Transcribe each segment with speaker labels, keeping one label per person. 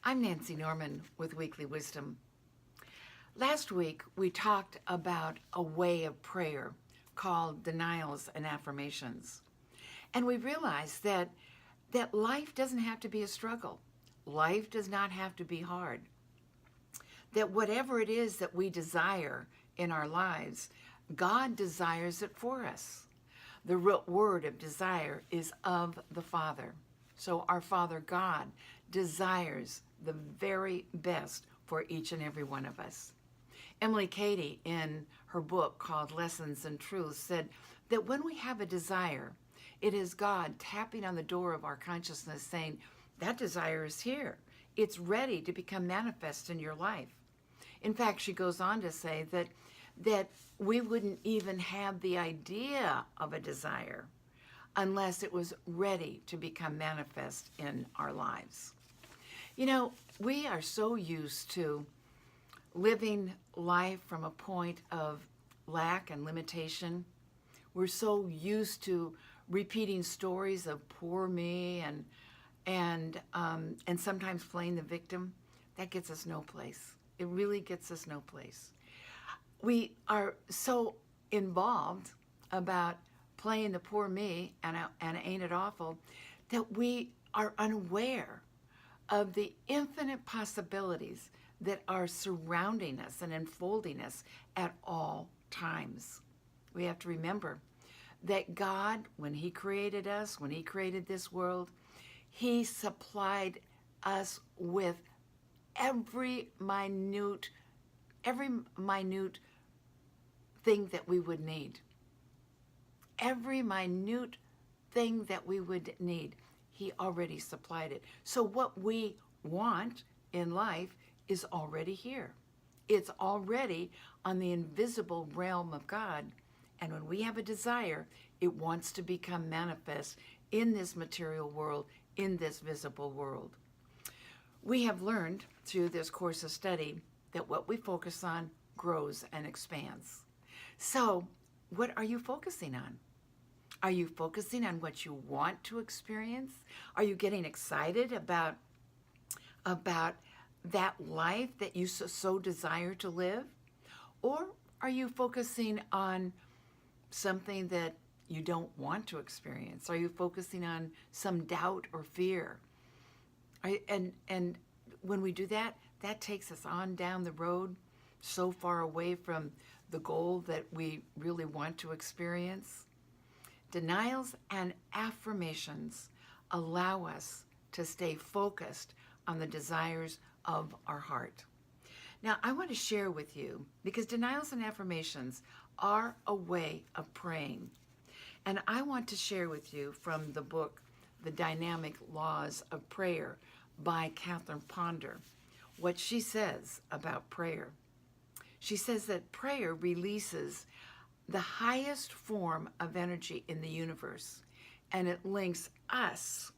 Speaker 1: I'm Nancy Norman with Weekly Wisdom. Last week, we talked about a way of prayer called denials and affirmations. And we realized that life doesn't have to be a struggle. Life does not have to be hard. That whatever it is that we desire in our lives, God desires it for us. The root word of desire is of the Father. So our Father God desires the very best for each and every one of us. Emily Cady, in her book called Lessons in Truth, said that when we have a desire, it is God tapping on the door of our consciousness saying, that desire is here. It's ready to become manifest in your life. In fact, she goes on to say that we wouldn't even have the idea of a desire unless it was ready to become manifest in our lives. You know, we are so used to living life from a point of lack and limitation. We're so used to repeating stories of poor me and sometimes playing the victim. That gets us no place. It really gets us no place. We are so involved about playing the poor me and ain't it awful that we are unaware of the infinite possibilities that are surrounding us and enfolding us at all times. We have to remember that God, when He created us, when He created this world, He supplied us with every minute thing that we would need. Every minute thing that we would need, He already supplied it. So what we want in life is already here. It's already on the invisible realm of God. And when we have a desire, it wants to become manifest in this material world, in this visible world. We have learned through this course of study that what we focus on grows and expands. So, what are you focusing on? Are you focusing on what you want to experience? Are you getting excited about that life that you so desire to live? Or are you focusing on something that you don't want to experience? Are you focusing on some doubt or fear? And when we do that, that takes us on down the road so far away from the goal that we really want to experience. Denials and affirmations allow us to stay focused on the desires of our heart. Now, I want to share with you, because denials and affirmations are a way of praying. And I want to share with you from the book, The Dynamic Laws of Prayer by Catherine Ponder, what she says about prayer. She says that prayer releases the highest form of energy in the universe, and it links us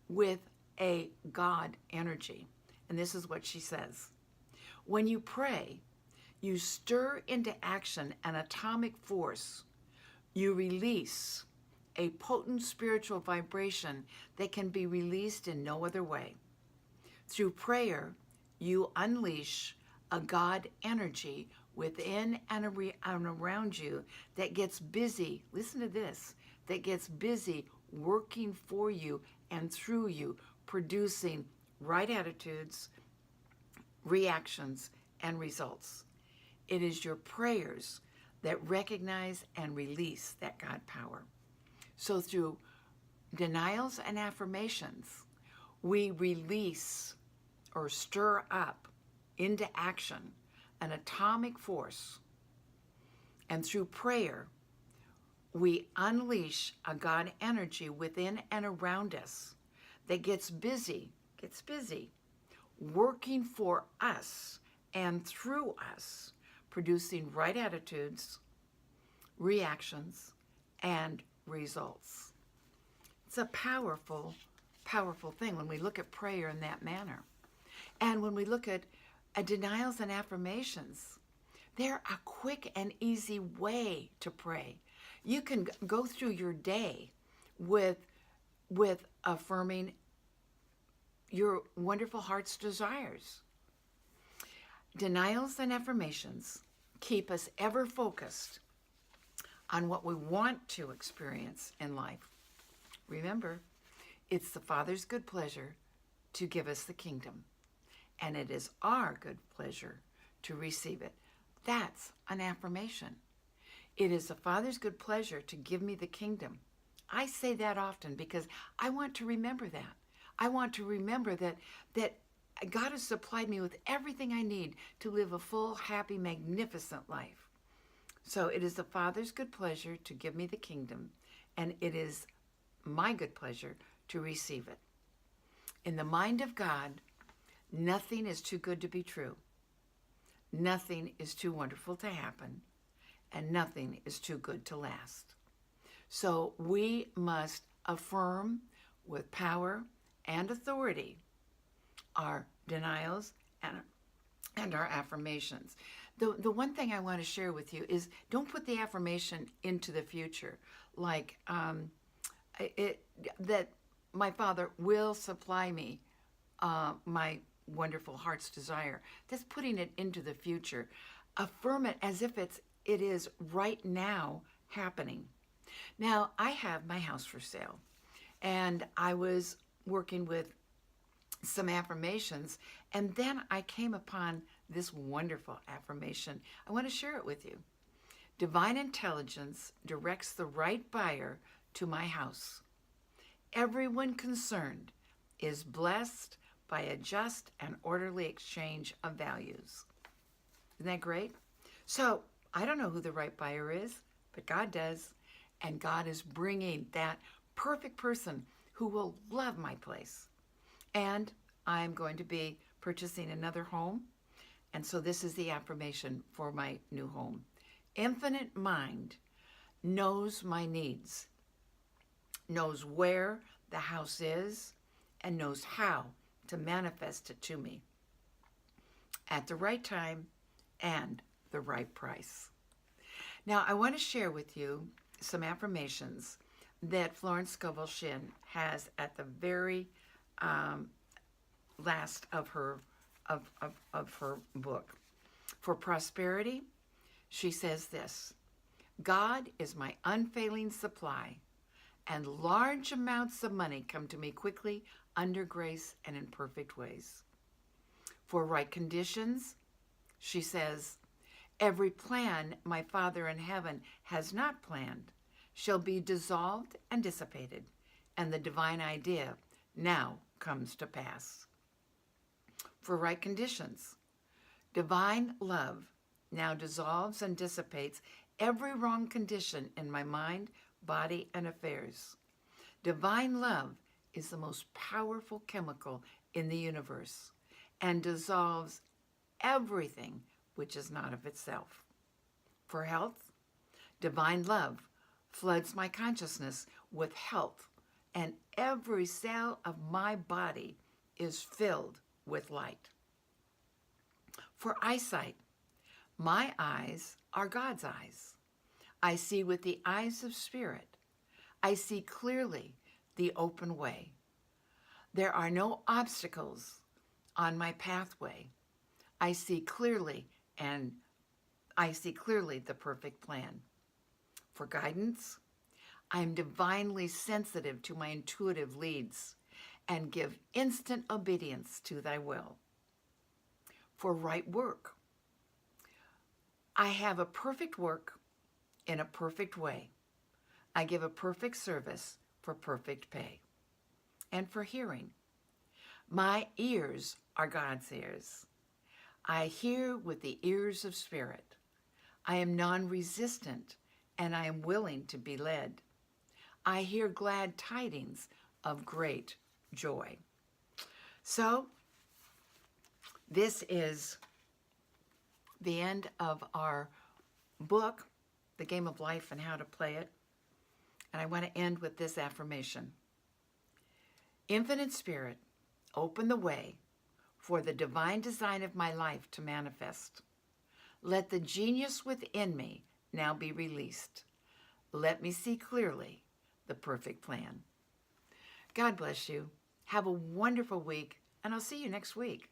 Speaker 1: with a God energy. And this is what she says. When you pray, you stir into action an atomic force. You release a potent spiritual vibration that can be released in no other way. Through prayer, you unleash a God energy within and around you that gets busy, listen to this, that gets busy working for you and through you, producing right attitudes, reactions, and results. It is your prayers that recognize and release that God power. So through denials and affirmations, we release or stir up into action an atomic force. And through prayer, we unleash a God energy within and around us that gets busy, working for us and through us, producing right attitudes, reactions, and results. It's a powerful, powerful thing when we look at prayer in that manner. And when we look at denials and affirmations, they're a quick and easy way to pray. You can go through your day with affirming your wonderful heart's desires. Denials and affirmations keep us ever focused on what we want to experience in life. Remember, it's the Father's good pleasure to give us the kingdom, and it is our good pleasure to receive it. That's an affirmation. It is the Father's good pleasure to give me the kingdom. I say that often because I want to remember that. I want to remember that God has supplied me with everything I need to live a full, happy, magnificent life. So it is the Father's good pleasure to give me the kingdom, and it is my good pleasure to receive it. In the mind of God, nothing is too good to be true. Nothing is too wonderful to happen, and nothing is too good to last. So we must affirm with power and authority our denials and our affirmations. The one thing I want to share with you is don't put the affirmation into the future, like that my Father will supply me my wonderful heart's desire. That's putting it into the future. Affirm it as if it is right now happening. Now, I have my house for sale, and I was working with some affirmations, and then I came upon this wonderful affirmation. I want to share it with you. Divine intelligence directs the right buyer to my house. Everyone concerned is blessed by a just and orderly exchange of values. Isn't that great? So, I don't know who the right buyer is, but God does. And God is bringing that perfect person who will love my place. And I'm going to be purchasing another home. And so this is the affirmation for my new home. Infinite mind knows my needs, knows where the house is, and knows how to manifest it to me at the right time and the right price. Now, I want to share with you some affirmations that Florence Scovel Shinn has at the very last of her book. For prosperity, she says this: God is my unfailing supply, and large amounts of money come to me quickly, under grace, and in perfect ways. For right conditions, she says, every plan my Father in heaven has not planned shall be dissolved and dissipated, and the divine idea now comes to pass. For right conditions, divine love now dissolves and dissipates every wrong condition in my mind, body, and affairs. Divine love is the most powerful chemical in the universe and dissolves everything which is not of itself. For health, divine love floods my consciousness with health, and every cell of my body is filled with light. For eyesight, my eyes are God's eyes. I see with the eyes of spirit. I see clearly the open way. There are no obstacles on my pathway. I see clearly the perfect plan. For guidance, I am divinely sensitive to my intuitive leads and give instant obedience to thy will. For right work, I have a perfect work in a perfect way. I give a perfect service for perfect pay. And for hearing, my ears are God's ears. I hear with the ears of spirit. I am non-resistant, and I am willing to be led. I hear glad tidings of great joy. So, this is the end of our book, The Game of Life and How to Play It. And I want to end with this affirmation. Infinite Spirit, open the way for the divine design of my life to manifest. Let the genius within me now be released. Let me see clearly the perfect plan. God bless you. Have a wonderful week, and I'll see you next week.